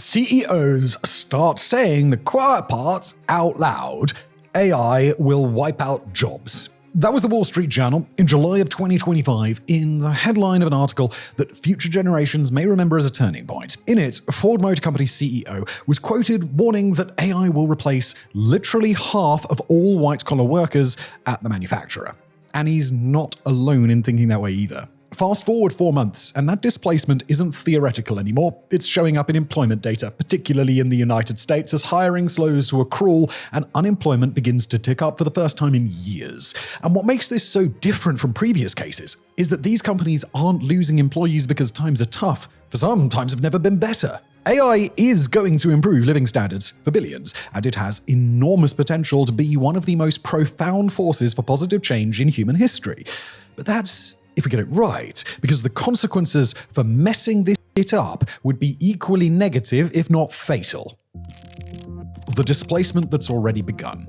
CEOs start saying the quiet parts out loud. AI will wipe out jobs. That was the Wall Street Journal in July of 2025 in the headline of an article that future generations may remember as a turning point. In it, Ford Motor Company CEO was quoted warning that AI will replace literally half of all white-collar workers at the manufacturer. And he's not alone in thinking that way either. Fast forward 4 months, and that displacement isn't theoretical anymore. It's showing up in employment data, particularly in the United States, as hiring slows to a crawl and unemployment begins to tick up for the first time in years. And what makes this so different from previous cases is that these companies aren't losing employees because times are tough. For some, times have never been better. AI is going to improve living standards for billions, and it has enormous potential to be one of the most profound forces for positive change in human history. But that's if we get it right, because the consequences for messing this shit up would be equally negative, if not fatal. The displacement that's already begun.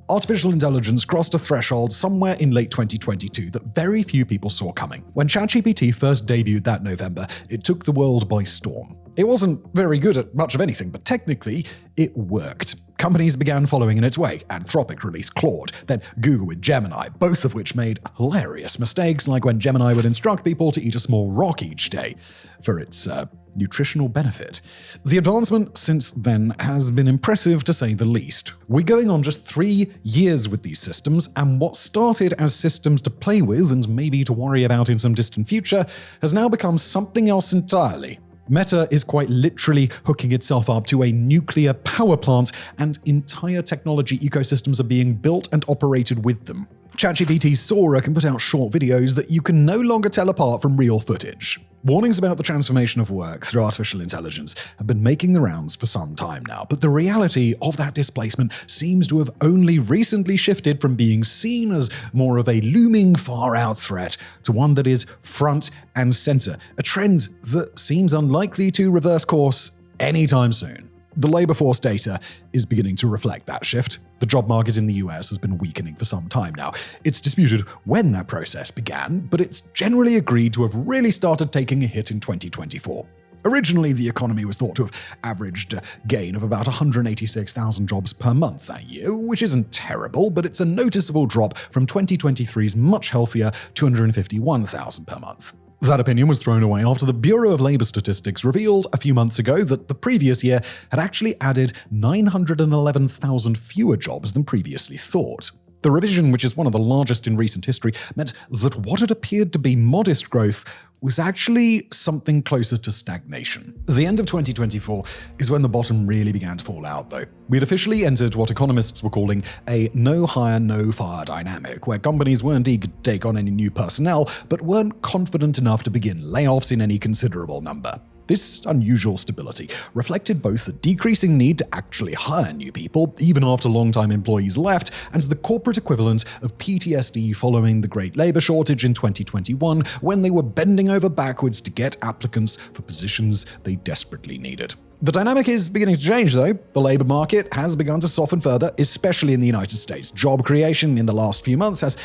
Artificial intelligence crossed a threshold somewhere in late 2022 that very few people saw coming. When ChatGPT first debuted that November, it took the world by storm. It wasn't very good at much of anything, but technically, it worked. Companies began following in its wake. Anthropic released Claude, then Google with Gemini, both of which made hilarious mistakes, like when Gemini would instruct people to eat a small rock each day for its nutritional benefit. The advancement since then has been impressive, to say the least. We're going on just 3 years with these systems, and what started as systems to play with and maybe to worry about in some distant future has now become something else entirely. Meta is quite literally hooking itself up to a nuclear power plant, and entire technology ecosystems are being built and operated with them. ChatGPT Sora can put out short videos that you can no longer tell apart from real footage. Warnings about the transformation of work through artificial intelligence have been making the rounds for some time now, but the reality of that displacement seems to have only recently shifted from being seen as more of a looming far-out threat to one that is front and center, a trend that seems unlikely to reverse course anytime soon. The labor force data is beginning to reflect that shift. The job market in the US has been weakening for some time now. It's disputed when that process began, but it's generally agreed to have really started taking a hit in 2024. Originally, the economy was thought to have averaged a gain of about 186,000 jobs per month that year, which isn't terrible, but it's a noticeable drop from 2023's much healthier 251,000 per month. That opinion was thrown away after the Bureau of Labor Statistics revealed a few months ago that the previous year had actually added 911,000 fewer jobs than previously thought. The revision, which is one of the largest in recent history, meant that what had appeared to be modest growth was actually something closer to stagnation. The end of 2024 is when the bottom really began to fall out, though. We had officially entered what economists were calling a no-hire, no-fire dynamic, where companies weren't eager to take on any new personnel, but weren't confident enough to begin layoffs in any considerable number. This unusual stability reflected both the decreasing need to actually hire new people, even after long-time employees left, and the corporate equivalent of PTSD following the Great Labor Shortage in 2021, when they were bending over backwards to get applicants for positions they desperately needed. The dynamic is beginning to change, though. The labor market has begun to soften further, especially in the United States. Job creation in the last few months has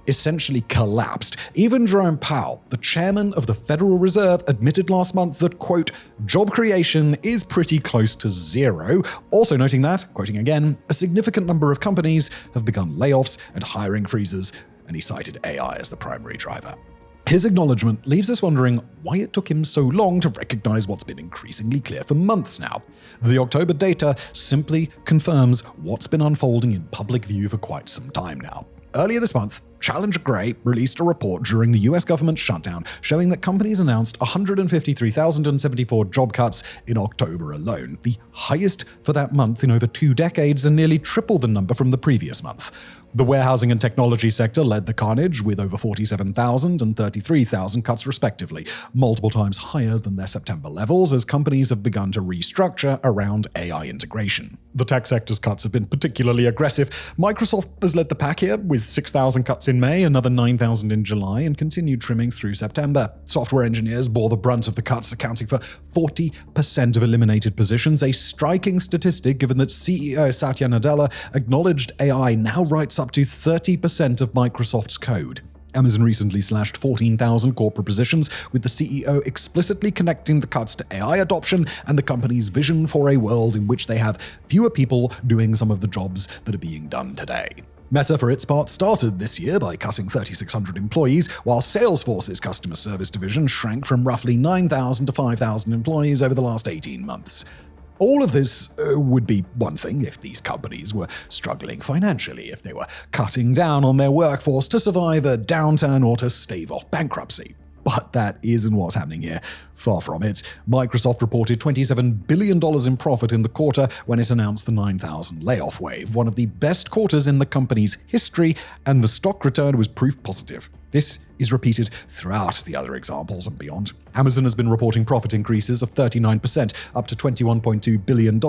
essentially collapsed. Even Jerome Powell, the chairman of the Federal Reserve, admitted last month that, quote, job creation is pretty close to zero, also noting that, quoting again, a significant number of companies have begun layoffs and hiring freezes, and he cited AI as the primary driver. His acknowledgement leaves us wondering why it took him so long to recognize what's been increasingly clear for months now. The October data simply confirms what's been unfolding in public view for quite some time now. Earlier this month, Challenger Gray released a report during the US government shutdown showing that companies announced 153,074 job cuts in October alone, the highest for that month in over 2 decades and nearly triple the number from the previous month. The warehousing and technology sector led the carnage with over 47,000 and 33,000 cuts respectively, multiple times higher than their September levels as companies have begun to restructure around AI integration. The tech sector's cuts have been particularly aggressive. Microsoft has led the pack here with 6,000 cuts in May, another 9,000 in July, and continued trimming through September. Software engineers bore the brunt of the cuts, accounting for 40% of eliminated positions, a striking statistic given that CEO Satya Nadella acknowledged AI now writes up to 30% of Microsoft's code. Amazon recently slashed 14,000 corporate positions, with the CEO explicitly connecting the cuts to AI adoption and the company's vision for a world in which they have fewer people doing some of the jobs that are being done today. Meta, for its part, started this year by cutting 3,600 employees, while Salesforce's customer service division shrank from roughly 9,000 to 5,000 employees over the last 18 months. All of this would be one thing if these companies were struggling financially, if they were cutting down on their workforce to survive a downturn or to stave off bankruptcy. But that isn't what's happening here. Far from it. Microsoft reported $27 billion in profit in the quarter when it announced the 9,000 layoff wave, one of the best quarters in the company's history, and the stock return was proof positive. This is repeated throughout the other examples and beyond. Amazon has been reporting profit increases of 39%, up to $21.2 billion,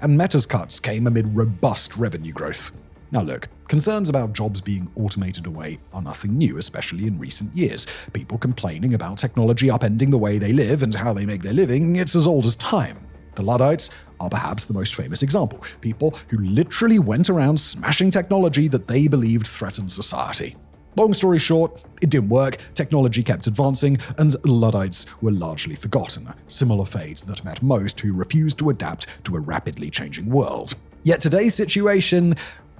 and Meta's cuts came amid robust revenue growth. Now look, concerns about jobs being automated away are nothing new, especially in recent years. People complaining about technology upending the way they live and how they make their living, it's as old as time. The Luddites are perhaps the most famous example, people who literally went around smashing technology that they believed threatened society. Long story short, it didn't work, technology kept advancing, and Luddites were largely forgotten, a similar fate that met most who refused to adapt to a rapidly changing world. Yet today's situation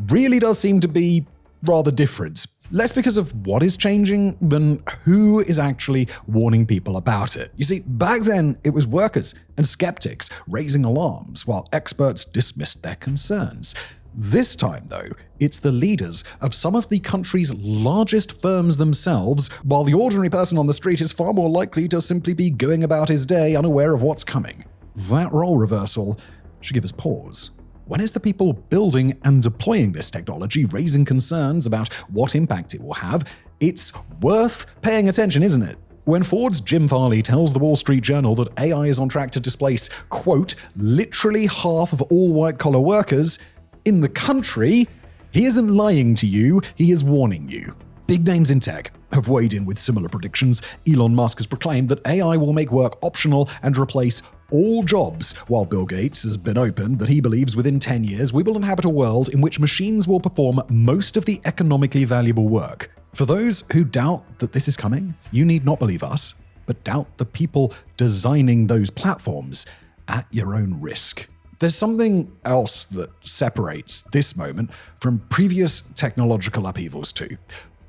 really does seem to be rather different. Less because of what is changing than who is actually warning people about it. You see, back then it was workers and skeptics raising alarms while experts dismissed their concerns. This time, though, it's the leaders of some of the country's largest firms themselves, while the ordinary person on the street is far more likely to simply be going about his day unaware of what's coming. That role reversal should give us pause. When is the people building and deploying this technology raising concerns about what impact it will have? It's worth paying attention, isn't it? When Ford's Jim Farley tells the Wall Street Journal that AI is on track to displace, quote, literally half of all white-collar workers in the country, he isn't lying to you, he is warning you. Big names in tech have weighed in with similar predictions. Elon Musk has proclaimed that AI will make work optional and replace all jobs, while Bill Gates has been open that he believes within 10 years we will inhabit a world in which machines will perform most of the economically valuable work. For those who doubt that this is coming, you need not believe us, but doubt the people designing those platforms at your own risk. There's something else that separates this moment from previous technological upheavals too.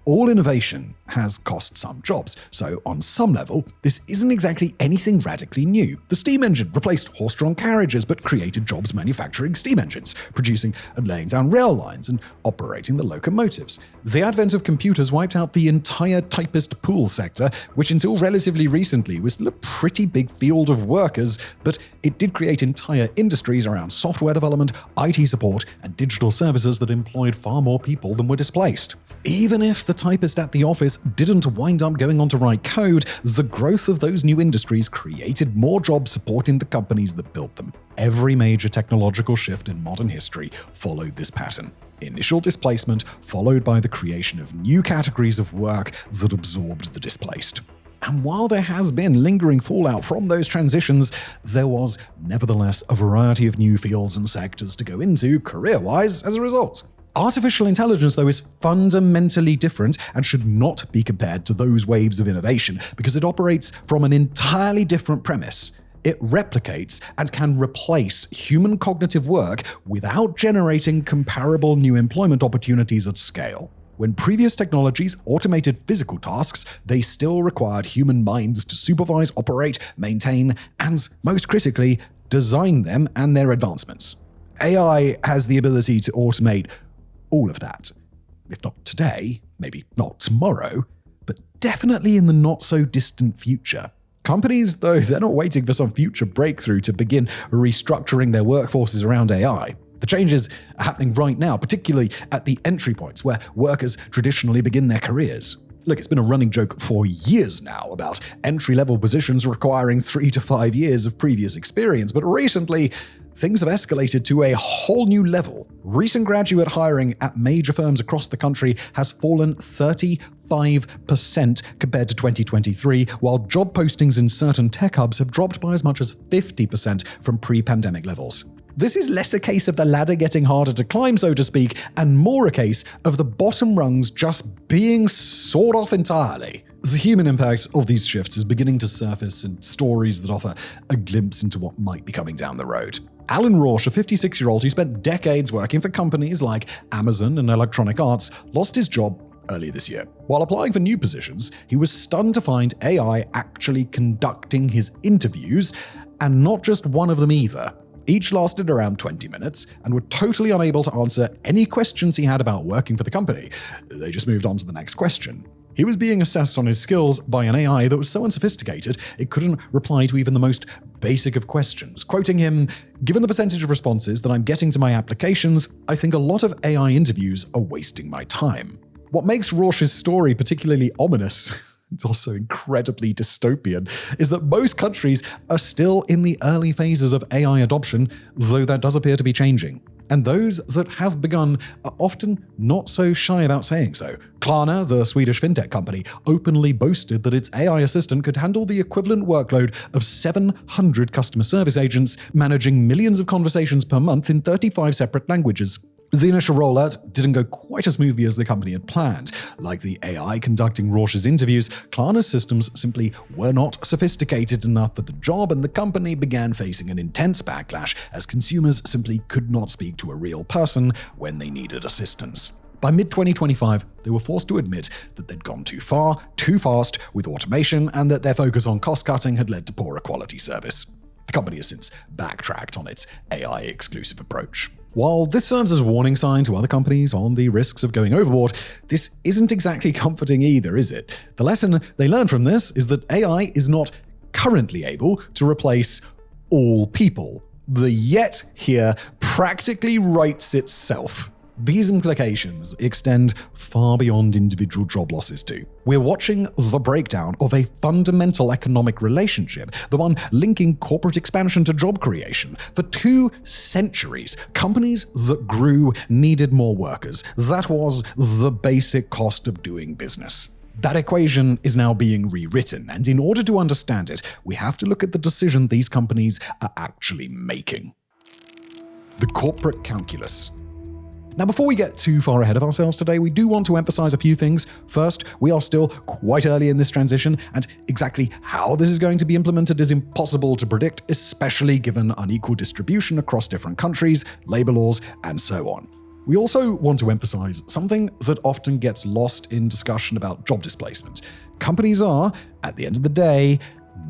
All innovation has cost some jobs, so on some level, this isn't exactly anything radically new. The steam engine replaced horse-drawn carriages but created jobs manufacturing steam engines, producing and laying down rail lines and operating the locomotives. The advent of computers wiped out the entire typist pool sector, which until relatively recently was still a pretty big field of workers, but it did create entire industries around software development, IT support, and digital services that employed far more people than were displaced. Even if the typist at the office didn't wind up going on to write code, the growth of those new industries created more jobs supporting the companies that built them. Every major technological shift in modern history followed this pattern. Initial displacement followed by the creation of new categories of work that absorbed the displaced. And while there has been lingering fallout from those transitions, there was nevertheless a variety of new fields and sectors to go into career-wise as a result. Artificial intelligence, though, is fundamentally different and should not be compared to those waves of innovation because it operates from an entirely different premise. It replicates and can replace human cognitive work without generating comparable new employment opportunities at scale. When previous technologies automated physical tasks, they still required human minds to supervise, operate, maintain, and, most critically, design them and their advancements. AI has the ability to automate all of that. If not today, maybe not tomorrow, but definitely in the not-so-distant future. Companies, though, they're not waiting for some future breakthrough to begin restructuring their workforces around AI. The changes are happening right now, particularly at the entry points where workers traditionally begin their careers. Look, it's been a running joke for years now about entry-level positions requiring 3 to 5 years of previous experience, but recently, things have escalated to a whole new level. Recent graduate hiring at major firms across the country has fallen 35% compared to 2023, while job postings in certain tech hubs have dropped by as much as 50% from pre-pandemic levels. This is less a case of the ladder getting harder to climb, so to speak, and more a case of the bottom rungs just being sawed off entirely. The human impact of these shifts is beginning to surface in stories that offer a glimpse into what might be coming down the road. Alan Rausch, a 56-year-old who spent decades working for companies like Amazon and Electronic Arts, lost his job earlier this year. While applying for new positions, he was stunned to find AI actually conducting his interviews, and not just one of them either. Each lasted around 20 minutes and were totally unable to answer any questions he had about working for the company. They just moved on to the next question. He was being assessed on his skills by an AI that was so unsophisticated it couldn't reply to even the most basic of questions. Quoting him, "Given the percentage of responses that I'm getting to my applications, I think a lot of AI interviews are wasting my time." What makes Rausch's story particularly ominous, it's also incredibly dystopian, is that most countries are still in the early phases of AI adoption, though that does appear to be changing. And those that have begun are often not so shy about saying so. Klarna, the Swedish fintech company, openly boasted that its AI assistant could handle the equivalent workload of 700 customer service agents, managing millions of conversations per month in 35 separate languages. The initial rollout didn't go quite as smoothly as the company had planned. Like the AI conducting Rausch's interviews, Klarna's systems simply were not sophisticated enough for the job, and the company began facing an intense backlash as consumers simply could not speak to a real person when they needed assistance. By mid-2025, they were forced to admit that they'd gone too far, too fast with automation, and that their focus on cost-cutting had led to poorer quality service. The company has since backtracked on its AI-exclusive approach. While this serves as a warning sign to other companies on the risks of going overboard, this isn't exactly comforting either, is it? The lesson they learned from this is that AI is not currently able to replace all people. The yet here practically writes itself. These implications extend far beyond individual job losses too. We're watching the breakdown of a fundamental economic relationship, the one linking corporate expansion to job creation. For 2 centuries, companies that grew needed more workers. That was the basic cost of doing business. That equation is now being rewritten, and in order to understand it, we have to look at the decision these companies are actually making. The corporate calculus. Now, before we get too far ahead of ourselves today, we do want to emphasize a few things. First, we are still quite early in this transition, and exactly how this is going to be implemented is impossible to predict, especially given unequal distribution across different countries, labor laws, and so on. We also want to emphasize something that often gets lost in discussion about job displacement. Companies are, at the end of the day,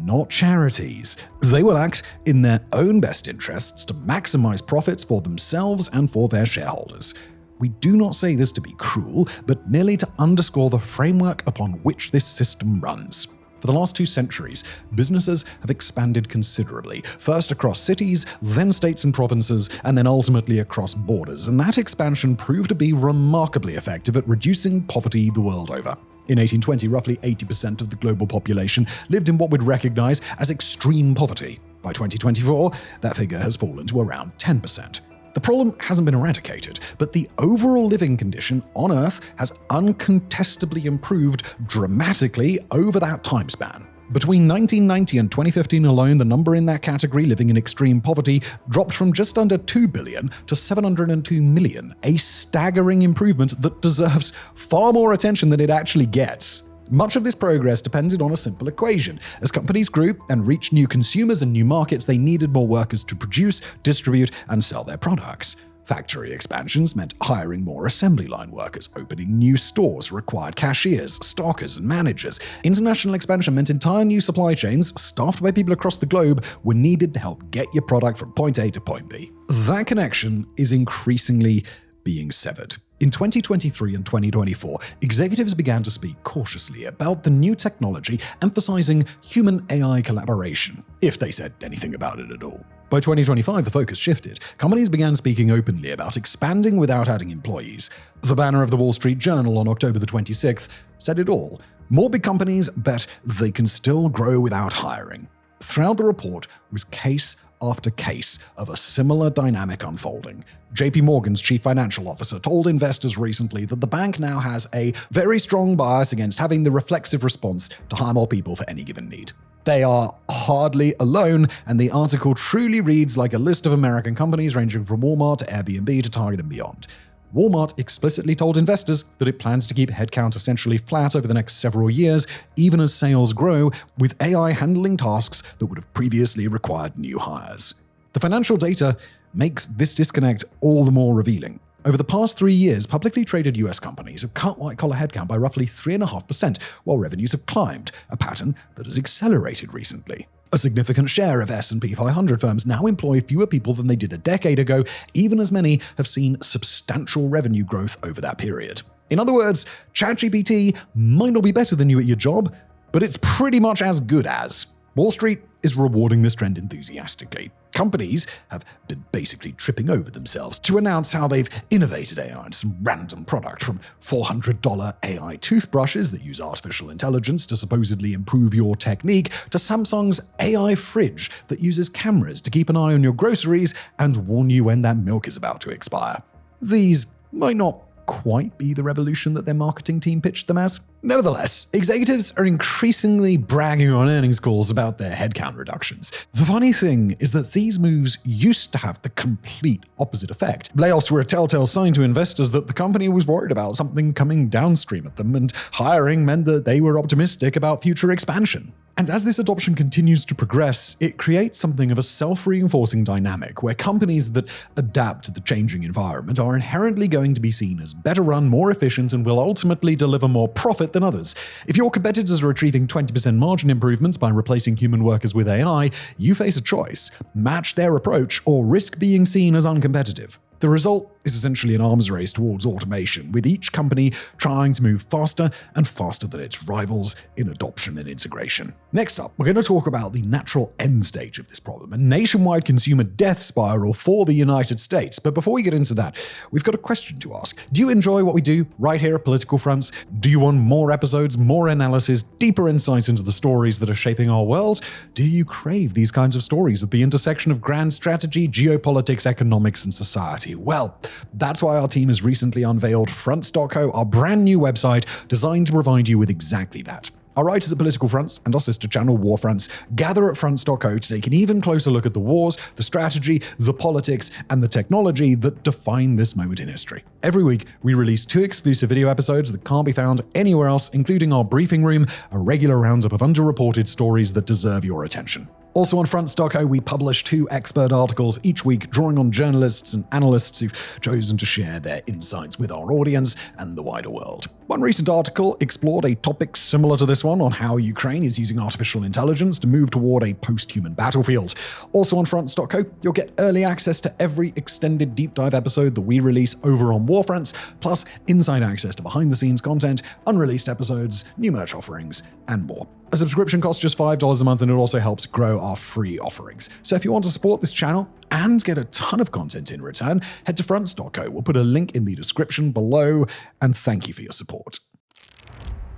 not charities. They will act in their own best interests to maximize profits for themselves and for their shareholders. We do not say this to be cruel, but merely to underscore the framework upon which this system runs. For the last 2 centuries, businesses have expanded considerably, first across cities, then states and provinces, and then ultimately across borders, and that expansion proved to be remarkably effective at reducing poverty the world over. In 1820, roughly 80% of the global population lived in what we'd recognize as extreme poverty. By 2024, that figure has fallen to around 10%. The problem hasn't been eradicated, but the overall living condition on Earth has uncontestably improved dramatically over that time span. Between 1990 and 2015 alone, the number in that category living in extreme poverty dropped from just under 2 billion to 702 million, a staggering improvement that deserves far more attention than it actually gets. Much of this progress depended on a simple equation. As companies grew and reached new consumers and new markets, they needed more workers to produce, distribute, and sell their products. Factory expansions meant hiring more assembly line workers. Opening new stores required cashiers, stockers, and managers. International expansion meant entire new supply chains, staffed by people across the globe, were needed to help get your product from point A to point B. That connection is increasingly being severed. In 2023 and 2024, executives began to speak cautiously about the new technology, emphasizing human-AI collaboration, if they said anything about it at all. By 2025, the focus shifted. Companies began speaking openly about expanding without adding employees. The banner of the Wall Street Journal on October the 26th said it all. More big companies bet they can still grow without hiring. Throughout the report was case after case of a similar dynamic unfolding. JP Morgan's chief financial officer told investors recently that the bank now has a very strong bias against having the reflexive response to hire more people for any given need. They are hardly alone, and the article truly reads like a list of American companies ranging from Walmart to Airbnb to Target and beyond. Walmart explicitly told investors that it plans to keep headcount essentially flat over the next several years, even as sales grow, with AI handling tasks that would have previously required new hires. The financial data makes this disconnect all the more revealing. Over the past 3 years, publicly traded US companies have cut white-collar headcount by roughly 3.5%, while revenues have climbed, a pattern that has accelerated recently. A significant share of S&P 500 firms now employ fewer people than they did a decade ago, even as many have seen substantial revenue growth over that period. In other words, ChatGPT might not be better than you at your job, but it's pretty much as good as. Wall Street is rewarding this trend enthusiastically. Companies have been basically tripping over themselves to announce how they've innovated AI into some random product, from $400 AI toothbrushes that use artificial intelligence to supposedly improve your technique, to Samsung's AI fridge that uses cameras to keep an eye on your groceries and warn you when that milk is about to expire. These might not quite be the revolution that their marketing team pitched them as. Nevertheless, executives are increasingly bragging on earnings calls about their headcount reductions. The funny thing is that these moves used to have the complete opposite effect. Layoffs were a telltale sign to investors that the company was worried about something coming downstream at them, and hiring meant that they were optimistic about future expansion. And as this adoption continues to progress, it creates something of a self-reinforcing dynamic where companies that adapt to the changing environment are inherently going to be seen as better run, more efficient, and will ultimately deliver more profit than others. If your competitors are achieving 20% margin improvements by replacing human workers with AI, you face a choice: match their approach or risk being seen as uncompetitive. The result is essentially an arms race towards automation, with each company trying to move faster and faster than its rivals in adoption and integration. Next up, we're going to talk about the natural end stage of this problem, a nationwide consumer death spiral for the United States. But before we get into that, we've got a question to ask. Do you enjoy what we do right here at Political Fronts? Do you want more episodes, more analysis, deeper insights into the stories that are shaping our world? Do you crave these kinds of stories at the intersection of grand strategy, geopolitics, economics, and society? Well, that's why our team has recently unveiled Fronts.co, our brand new website designed to provide you with exactly that. Our writers at Political Fronts and our sister channel War Fronts gather at Fronts.co to take an even closer look at the wars, the strategy, the politics, and the technology that define this moment in history. Every week, we release 2 exclusive video episodes that can't be found anywhere else, including our briefing room, a regular roundup of underreported stories that deserve your attention. Also on Fronts.co, we publish 2 expert articles each week, drawing on journalists and analysts who've chosen to share their insights with our audience and the wider world. One recent article explored a topic similar to this one on how Ukraine is using artificial intelligence to move toward a post-human battlefield. Also on Fronts.co, you'll get early access to every extended deep dive episode that we release over on War Fronts, plus inside access to behind-the-scenes content, unreleased episodes, new merch offerings, and more. A subscription costs just $5 a month, and it also helps grow our free offerings. So if you want to support this channel and get a ton of content in return, head to Fronts.co. We'll put a link in the description below, and thank you for your support.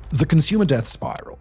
The consumer death spiral.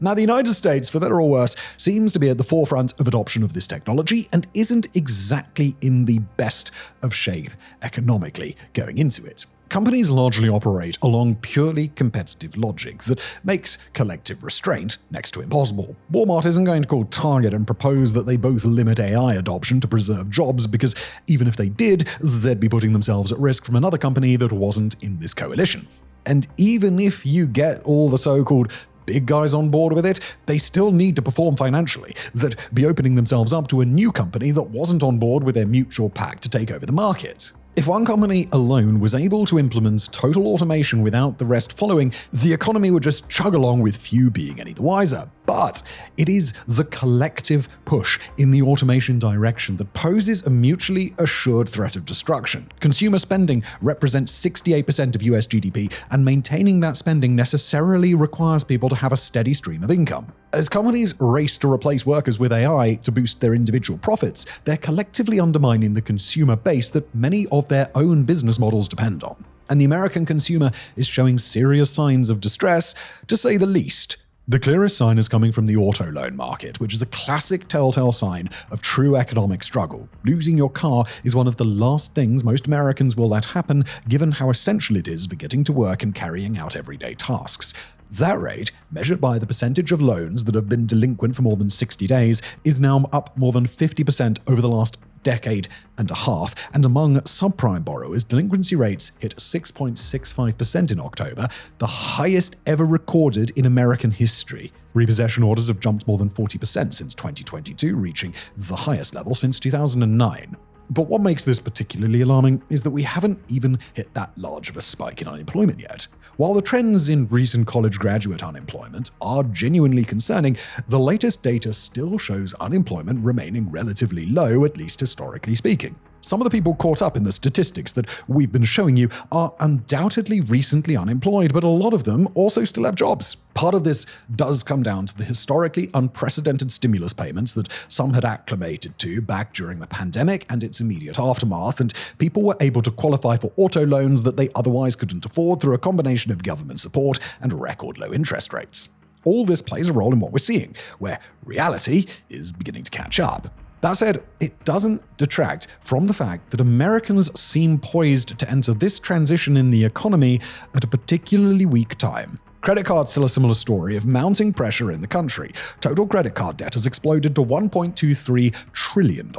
Now, the United States, for better or worse, seems to be at the forefront of adoption of this technology and isn't exactly in the best of shape economically going into it. Companies largely operate along purely competitive logic that makes collective restraint next to impossible. Walmart isn't going to call Target and propose that they both limit AI adoption to preserve jobs, because even if they did, they'd be putting themselves at risk from another company that wasn't in this coalition. And even if you get all the so-called big guys on board with it, they still need to perform financially. They'd be opening themselves up to a new company that wasn't on board with their mutual pact to take over the market. If one company alone was able to implement total automation without the rest following, the economy would just chug along with few being any the wiser. But it is the collective push in the automation direction that poses a mutually assured threat of destruction. Consumer spending represents 68% of US GDP, and maintaining that spending necessarily requires people to have a steady stream of income. As companies race to replace workers with AI to boost their individual profits, they're collectively undermining the consumer base that many of their own business models depend on. And the American consumer is showing serious signs of distress, to say the least. The clearest sign is coming from the auto loan market, which is a classic telltale sign of true economic struggle. Losing your car is one of the last things most Americans will let happen, given how essential it is for getting to work and carrying out everyday tasks. That rate, measured by the percentage of loans that have been delinquent for more than 60 days, is now up more than 50% over the last decade and a half, and among subprime borrowers, delinquency rates hit 6.65% in October, the highest ever recorded in American history. Repossession orders have jumped more than 40% since 2022, reaching the highest level since 2009. But what makes this particularly alarming is that we haven't even hit that large of a spike in unemployment yet. While the trends in recent college graduate unemployment are genuinely concerning, the latest data still shows unemployment remaining relatively low, at least historically speaking. Some of the people caught up in the statistics that we've been showing you are undoubtedly recently unemployed, but a lot of them also still have jobs. Part of this does come down to the historically unprecedented stimulus payments that some had acclimated to back during the pandemic and its immediate aftermath, and people were able to qualify for auto loans that they otherwise couldn't afford through a combination of government support and record low interest rates. All this plays a role in what we're seeing, where reality is beginning to catch up. That said, it doesn't detract from the fact that Americans seem poised to enter this transition in the economy at a particularly weak time. Credit cards tell a similar story of mounting pressure in the country. Total credit card debt has exploded to $1.23 trillion,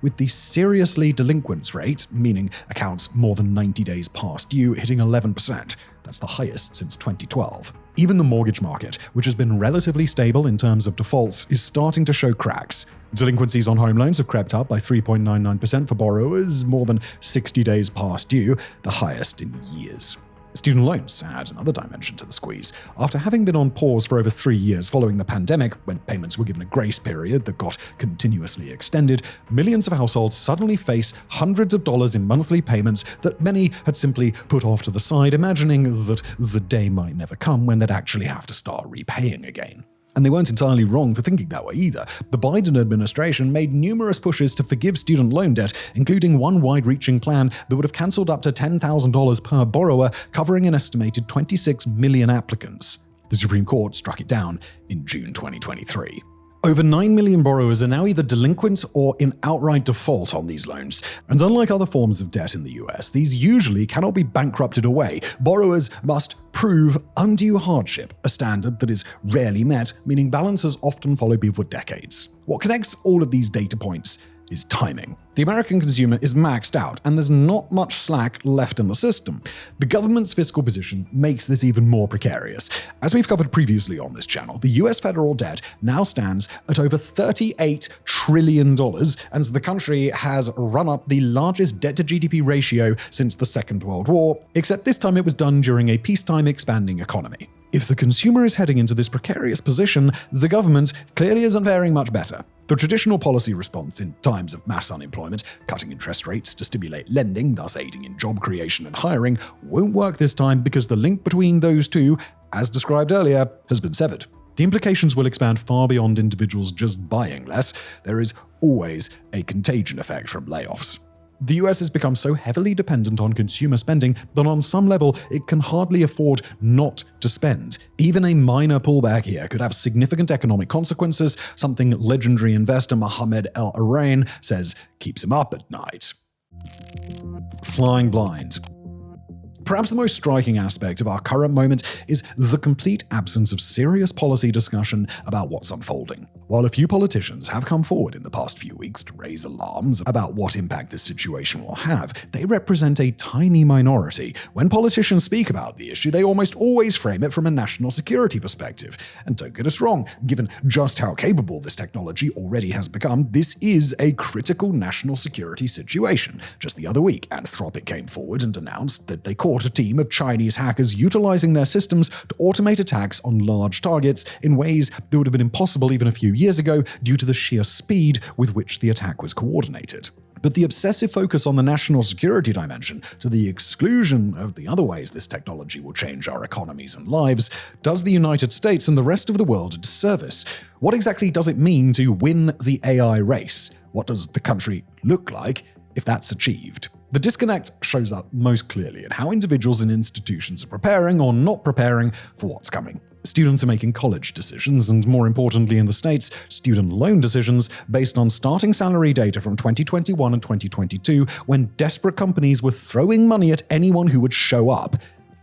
with the seriously delinquent rate, meaning accounts more than 90 days past due, hitting 11%. That's the highest since 2012. Even the mortgage market, which has been relatively stable in terms of defaults, is starting to show cracks. Delinquencies on home loans have crept up by 3.99% for borrowers more than 60 days past due, the highest in years. Student loans add another dimension to the squeeze. After having been on pause for over 3 years following the pandemic, when payments were given a grace period that got continuously extended, millions of households suddenly face hundreds of dollars in monthly payments that many had simply put off to the side, imagining that the day might never come when they'd actually have to start repaying again. And they weren't entirely wrong for thinking that way either. The Biden administration made numerous pushes to forgive student loan debt, including one wide-reaching plan that would have cancelled up to $10,000 per borrower, covering an estimated 26 million applicants. The Supreme Court struck it down in June 2023. Over 9 million borrowers are now either delinquent or in outright default on these loans. And unlike other forms of debt in the US, these usually cannot be bankrupted away. Borrowers must prove undue hardship, a standard that is rarely met, meaning balances often follow people for decades. What connects all of these data points is timing. The American consumer is maxed out, and there's not much slack left in the system. The government's fiscal position makes this even more precarious. As we've covered previously on this channel, the US federal debt now stands at over $38 trillion, and the country has run up the largest debt-to-GDP ratio since the Second World War, except this time it was done during a peacetime expanding economy. If the consumer is heading into this precarious position, the government clearly isn't faring much better. The traditional policy response in times of mass unemployment, cutting interest rates to stimulate lending, thus aiding in job creation and hiring, won't work this time because the link between those two, as described earlier, has been severed. The implications will expand far beyond individuals just buying less. There is always a contagion effect from layoffs. The US has become so heavily dependent on consumer spending that on some level it can hardly afford not to spend. Even a minor pullback here could have significant economic consequences, something legendary investor Mohammed El-Arain says keeps him up at night. Flying blind. Perhaps the most striking aspect of our current moment is the complete absence of serious policy discussion about what's unfolding. While a few politicians have come forward in the past few weeks to raise alarms about what impact this situation will have, they represent a tiny minority. When politicians speak about the issue, they almost always frame it from a national security perspective. And don't get us wrong, given just how capable this technology already has become, this is a critical national security situation. Just the other week, Anthropic came forward and announced that they caught a team of Chinese hackers utilizing their systems to automate attacks on large targets in ways that would have been impossible even a few years ago due to the sheer speed with which the attack was coordinated. But the obsessive focus on the national security dimension, to the exclusion of the other ways this technology will change our economies and lives, does the United States and the rest of the world a disservice. What exactly does it mean to win the AI race? What does the country look like if that's achieved? The disconnect shows up most clearly in how individuals and institutions are preparing or not preparing for what's coming. Students are making college decisions, and more importantly in the States, student loan decisions based on starting salary data from 2021 and 2022, when desperate companies were throwing money at anyone who would show up.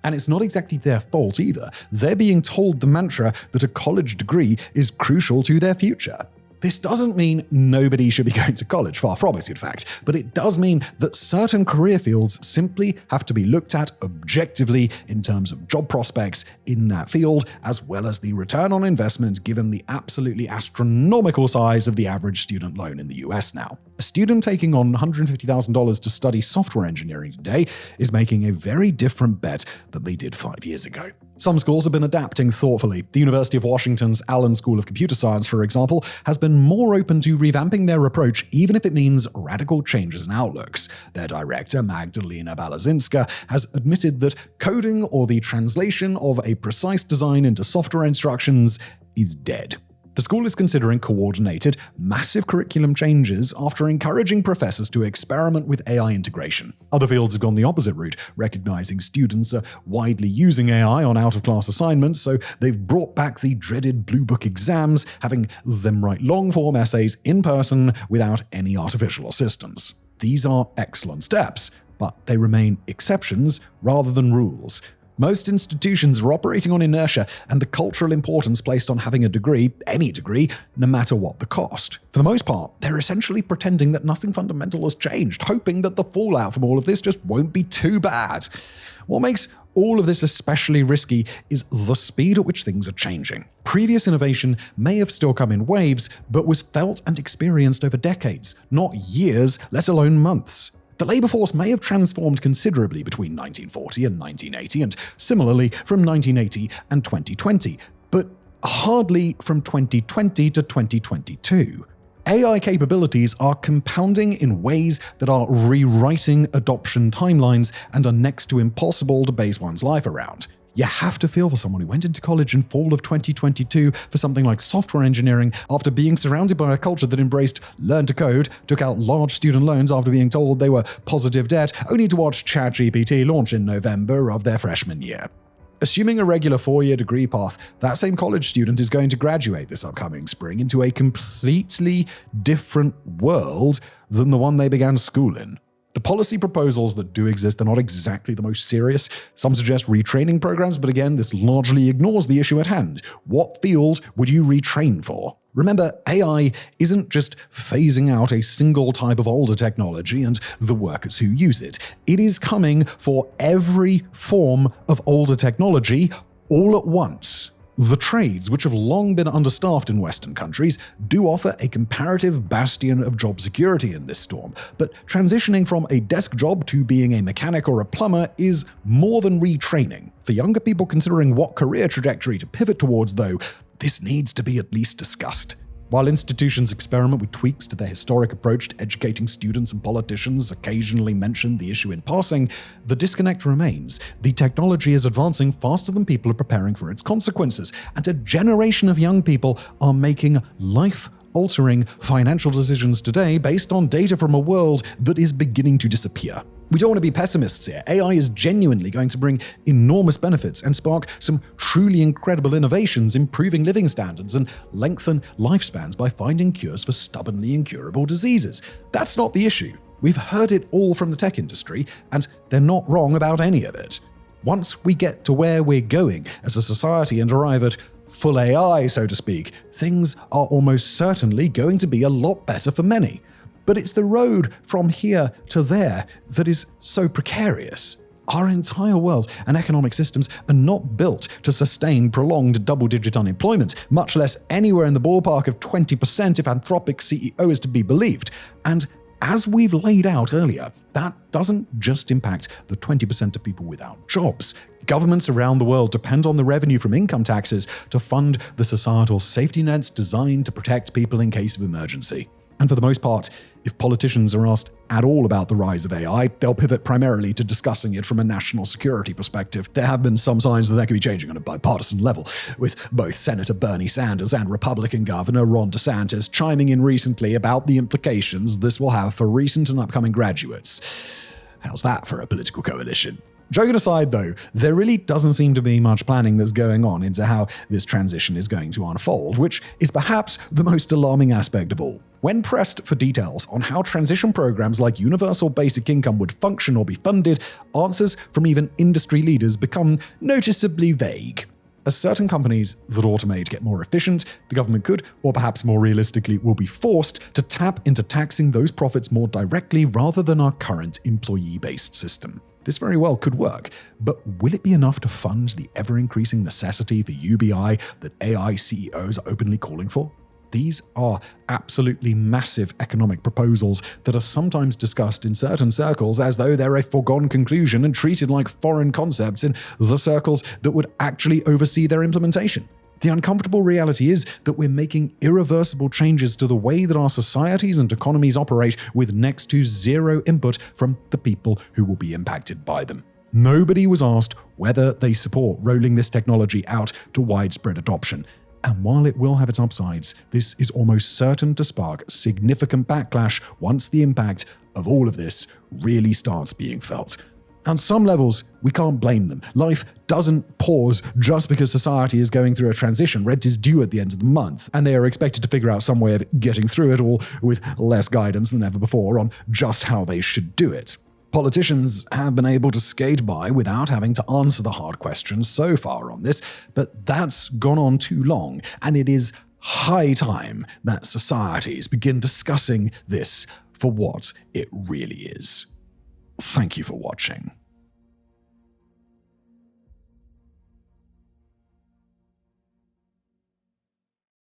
And it's not exactly their fault either. They're being told the mantra that a college degree is crucial to their future. This doesn't mean nobody should be going to college, far from it in fact, but it does mean that certain career fields simply have to be looked at objectively in terms of job prospects in that field, as well as the return on investment given the absolutely astronomical size of the average student loan in the US now. A student taking on $150,000 to study software engineering today is making a very different bet than they did 5 years ago. Some schools have been adapting thoughtfully. The University of Washington's Allen School of Computer Science, for example, has been more open to revamping their approach, even if it means radical changes in outlooks. Their director, Magdalena Balazinska, has admitted that coding or the translation of a precise design into software instructions is dead. The school is considering coordinated, massive curriculum changes after encouraging professors to experiment with AI integration. Other fields have gone the opposite route, recognizing students are widely using AI on out-of-class assignments, so they've brought back the dreaded Blue Book exams, having them write long-form essays in person without any artificial assistance. These are excellent steps, but they remain exceptions rather than rules. Most institutions are operating on inertia and the cultural importance placed on having a degree, any degree, no matter what the cost. For the most part, they're essentially pretending that nothing fundamental has changed, hoping that the fallout from all of this just won't be too bad. What makes all of this especially risky is the speed at which things are changing. Previous innovation may have still come in waves, but was felt and experienced over decades, not years, let alone months. The labor force may have transformed considerably between 1940 and 1980, and similarly from 1980 and 2020, but hardly from 2020 to 2022. AI capabilities are compounding in ways that are rewriting adoption timelines and are next to impossible to base one's life around. You have to feel for someone who went into college in fall of 2022 for something like software engineering after being surrounded by a culture that embraced learn to code, took out large student loans after being told they were positive debt, only to watch ChatGPT launch in November of their freshman year. Assuming a regular 4-year degree path, that same college student is going to graduate this upcoming spring into a completely different world than the one they began school in. The policy proposals that do exist are not exactly the most serious. Some suggest retraining programs, but again, this largely ignores the issue at hand. What field would you retrain for? Remember, AI isn't just phasing out a single type of older technology and the workers who use it. It is coming for every form of older technology all at once. The trades, which have long been understaffed in Western countries, do offer a comparative bastion of job security in this storm, but transitioning from a desk job to being a mechanic or a plumber is more than retraining. For younger people considering what career trajectory to pivot towards, though, this needs to be at least discussed. While institutions experiment with tweaks to their historic approach to educating students and politicians occasionally mention the issue in passing, the disconnect remains. The technology is advancing faster than people are preparing for its consequences, and a generation of young people are making life-altering financial decisions today based on data from a world that is beginning to disappear. We don't want to be pessimists here. AI is genuinely going to bring enormous benefits and spark some truly incredible innovations, improving living standards and lengthen lifespans by finding cures for stubbornly incurable diseases. That's not the issue. We've heard it all from the tech industry, and they're not wrong about any of it. Once we get to where we're going as a society and arrive at full AI, so to speak, things are almost certainly going to be a lot better for many. But it's the road from here to there that is so precarious. Our entire world and economic systems are not built to sustain prolonged double-digit unemployment, much less anywhere in the ballpark of 20% if Anthropic's CEO is to be believed. And as we've laid out earlier, that doesn't just impact the 20% of people without jobs. Governments around the world depend on the revenue from income taxes to fund the societal safety nets designed to protect people in case of emergency. And for the most part, if politicians are asked at all about the rise of AI, they'll pivot primarily to discussing it from a national security perspective. There have been some signs that that could be changing on a bipartisan level, with both Senator Bernie Sanders and Republican Governor Ron DeSantis chiming in recently about the implications this will have for recent and upcoming graduates. How's that for a political coalition? Joking aside, though, there really doesn't seem to be much planning that's going on into how this transition is going to unfold, which is perhaps the most alarming aspect of all. When pressed for details on how transition programs like universal basic income would function or be funded, answers from even industry leaders become noticeably vague. As certain companies that automate get more efficient, the government could, or perhaps more realistically will be forced, to tap into taxing those profits more directly rather than our current employee-based system. This very well could work, but will it be enough to fund the ever-increasing necessity for UBI that AI CEOs are openly calling for? These are absolutely massive economic proposals that are sometimes discussed in certain circles as though they're a foregone conclusion and treated like foreign concepts in the circles that would actually oversee their implementation. The uncomfortable reality is that we're making irreversible changes to the way that our societies and economies operate with next to zero input from the people who will be impacted by them. Nobody was asked whether they support rolling this technology out to widespread adoption. And while it will have its upsides, this is almost certain to spark significant backlash once the impact of all of this really starts being felt. On some levels, we can't blame them. Life doesn't pause just because society is going through a transition. Rent is due at the end of the month, and they are expected to figure out some way of getting through it all with less guidance than ever before on just how they should do it. Politicians have been able to skate by without having to answer the hard questions so far on this, but that's gone on too long, and it is high time that societies begin discussing this for what it really is. Thank you for watching.